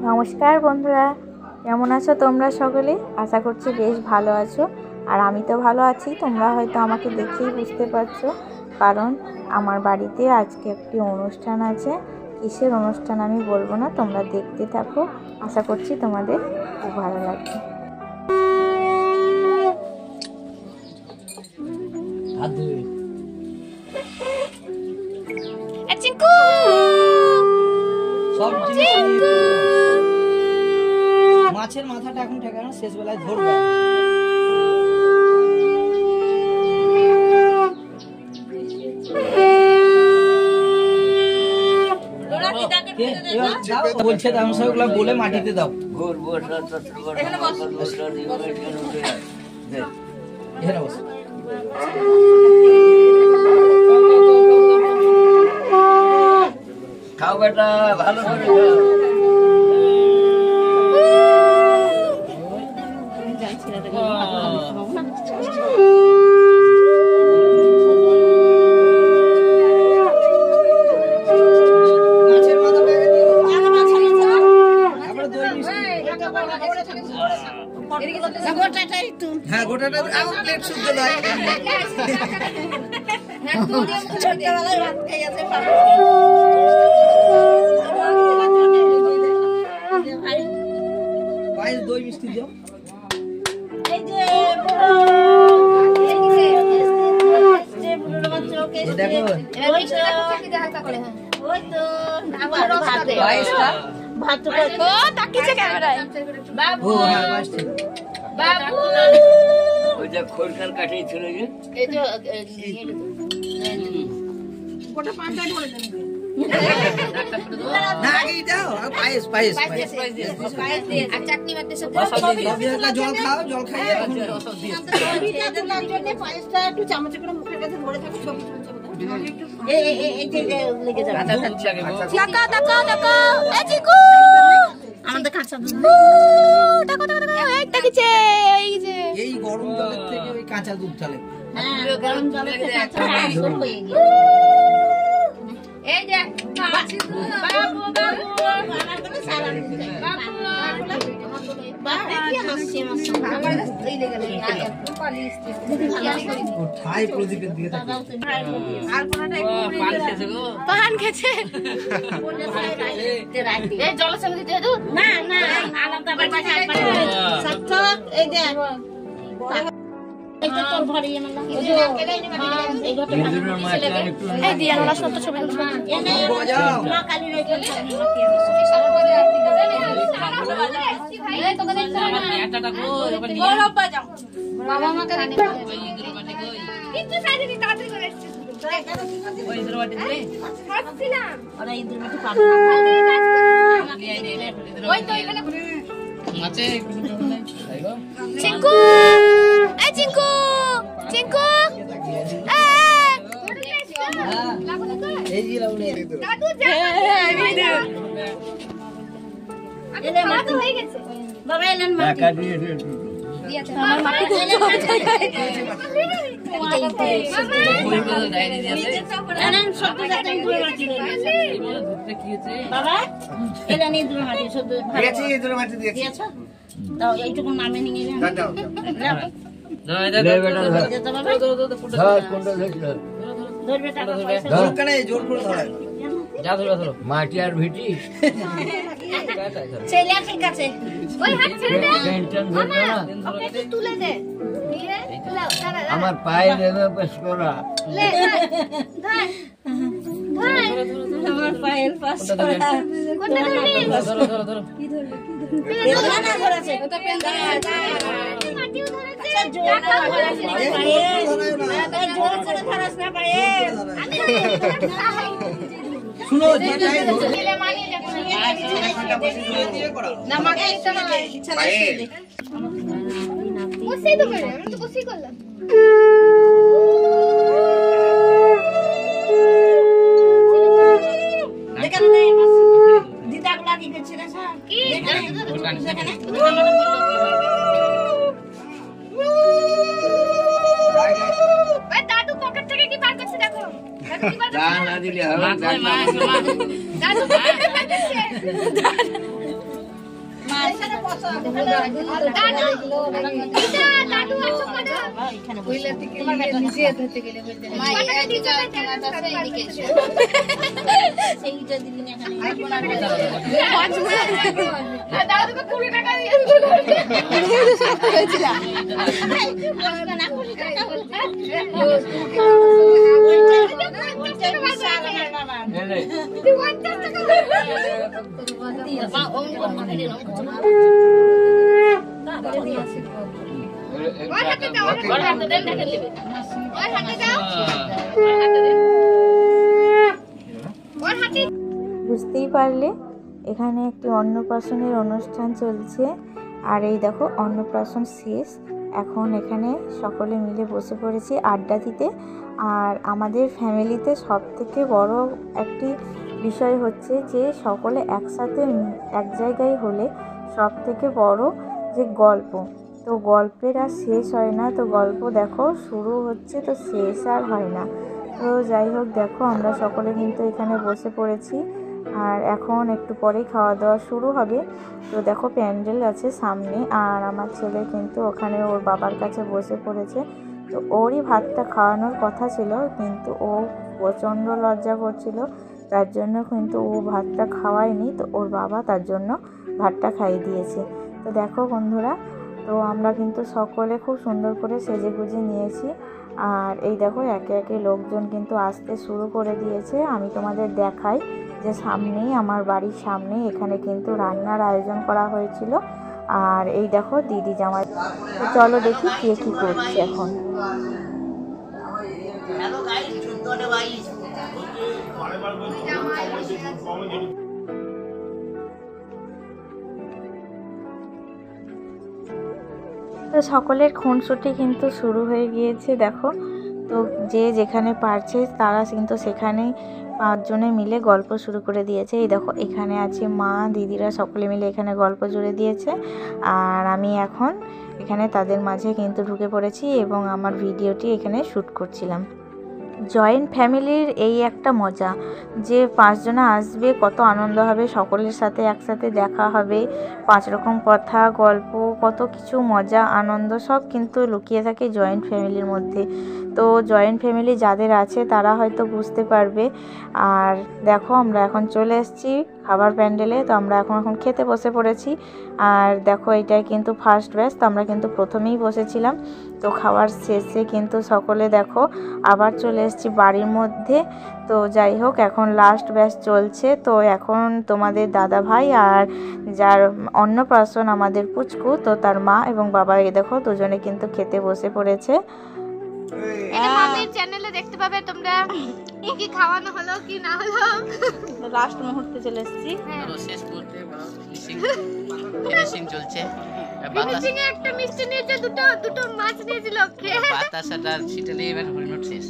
নমস্কার বন্ধুরা, কেমন আছো তোমরা সকলে? আশা করছি বেশ ভালো আছো। আর আমি তো ভালো আছি। তোমরা হয়তো আমাকে দেখেই বুঝতে পারছো, কারণ আমার বাড়িতে আজকে একটি অনুষ্ঠান আছে। কিসের অনুষ্ঠান আমি বলবো না, তোমরা দেখতে থাকো। আশা করছি তোমাদের খুব ভালো লাগবে। মাছের মাথাটা এখন ঠেকানো, শেষ বেলায় ধরবে। বলছে দামসাগুলো বলে মাটিতে দাও। খাও বেটা, ভালো করে খাও। হ্যাঁ, গোটাটা আমার প্লেট শুদ্ধ দাও। ছোটবেলায় ভাত খেয়ে আছে পায়েস, দই মিষ্টি দাও। জল খাও, জল খাইয়ে পায়েসটা একটু চামচে করে মুখের কাছে ধরে থাকো। এই গরম জলের থেকে ওই কাঁচা দুধ চলে। গরম জলের থেকে পান খেছে জল সঙ্গে না না আলাদা চিঙ্কু, চিঙ্কু, চিঙ্কু, বাবা এলেন এইটুকু নামে নিয়ে মাটি আর ভিটি ঠিক আছে। আমার পায়ে দেবে পেশ করা, আমার পায়ের পাশ শুনো দিদা গুলা কি করছে দাদু পকেট থেকে কি বার করছে দেখো। না দিলে হবে। বুঝতেই পারলে এখানে একটি অন্নপ্রাশনের অনুষ্ঠান চলছে। আর এই দেখো অন্নপ্রাশন শেষ, এখন এখানে সকলে মিলে বসে পড়েছি আড্ডা দিতে। আর আমাদের ফ্যামিলিতে সব থেকে বড় একটি বিষয় হচ্ছে যে সকলে একসাথে এক জায়গায় হলে সব থেকে বড় যে গল্প, তো গল্পের আর শেষ হয় না। তো গল্প দেখো শুরু হচ্ছে তো শেষ আর হয় না। তো যাই হোক দেখো আমরা সকলে কিন্তু এখানে বসে পড়েছি আর এখন একটু পরেই খাওয়া দাওয়া শুরু হবে। তো দেখো প্যান্ডেল আছে সামনে আর আমার ছেলে কিন্তু ওখানে ওর বাবার কাছে বসে পড়েছে। তো ওরই ভাতটা খাওয়ানোর কথা ছিল কিন্তু ও প্রচণ্ড লজ্জা করছিল, তার জন্য কিন্তু ও ভাতটা খাওয়ায়নি। তো ওর বাবা তার জন্য ভাতটা খাইয়ে দিয়েছে। তো দেখো বন্ধুরা, তো আমরা কিন্তু সকলে খুব সুন্দর করে সেজে গুজে নিয়েছি। আর এই দেখো একে একে লোকজন কিন্তু আসতে শুরু করে দিয়েছে। আমি তোমাদের দেখাই যে সামনেই আমার বাড়ির সামনে এখানে কিন্তু রান্নার আয়োজন করা হয়েছিল। আর এই দেখো দিদি জামাই, তো চলো দেখি কে কী করছে এখন। তো সকলের খুনসুটি কিন্তু শুরু হয়ে গিয়েছে দেখো। তো যে যেখানে পারছে তারা কিন্তু সেখানেই 5 জনে মিলে গল্প শুরু করে দিয়েছে। এই দেখো এখানে আছে মা দিদিরা সকলে মিলে এখানে গল্প জুড়ে দিয়েছে। আর আমি এখন এখানে তাদের মাঝে কিন্তু ঢুকে পড়েছি এবং আমার ভিডিওটি এখানে শ্যুট করছিলাম। জয়েন্ট ফ্যামিলির এই একটা মজা যে 5 জনা আসবে, কত আনন্দ হবে, সকলের সাথে একসাথে দেখা হবে, 5 রকম কথা গল্প, কত কিছু মজা আনন্দ সব কিন্তু লুকিয়ে থাকে জয়েন্ট ফ্যামিলির মধ্যে। তো জয়েন্ট ফ্যামিলি যাদের আছে তারা হয়তো বুঝতে পারবে। আর দেখো আমরা এখন চলে এসেছি খাবার প্যান্ডেলে। তো আমরা এখন খেতে বসে পড়েছি। আর দেখো এটাই কিন্তু ফার্স্ট ব্যাচ, তো আমরা কিন্তু প্রথমেই বসেছিলাম। তো খাবার শেষে কিন্তু সকলে দেখো আবার চলে এসেছি বাড়ির মধ্যে। তো যাই হোক এখন লাস্ট ব্যাচ চলছে। তো এখন তোমাদের দাদা ভাই আর যার অন্নপ্রাশন আমাদের পুচকু, তো তার মা এবং বাবা এই দেখো দুজনে কিন্তু খেতে বসে পড়েছে। এটা মামির চ্যানেলে দেখতে পাবে তোমরা কি খাওয়ানো হলো কি না হলো। লাস্ট মুহূর্তে চলে এসেছি, শেষ মুহূর্তে ফিনিশিং চলছে। ফিনিশিং এ একটা মিষ্টি নিয়েছে, দুটো মাছ নিয়েছিল খেয়ে বাতাসাটা ছিটালে এবার হরিণট শেষ।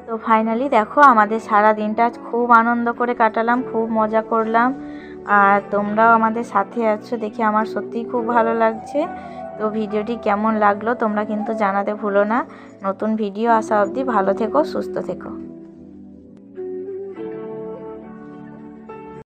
তো ফাইনালি দেখো আমাদের সারা দিনটা খুব আনন্দ করে কাটালাম, খুব মজা করলাম। আর তোমরাও আমাদের সাথে আছো দেখে আমার সত্যিই খুব ভালো লাগছে। তো ভিডিওটি কেমন লাগলো তোমরা কিন্তু জানাতে ভুলো না। নতুন ভিডিও আসা অবধি ভালো থেকো, সুস্থ থেকো।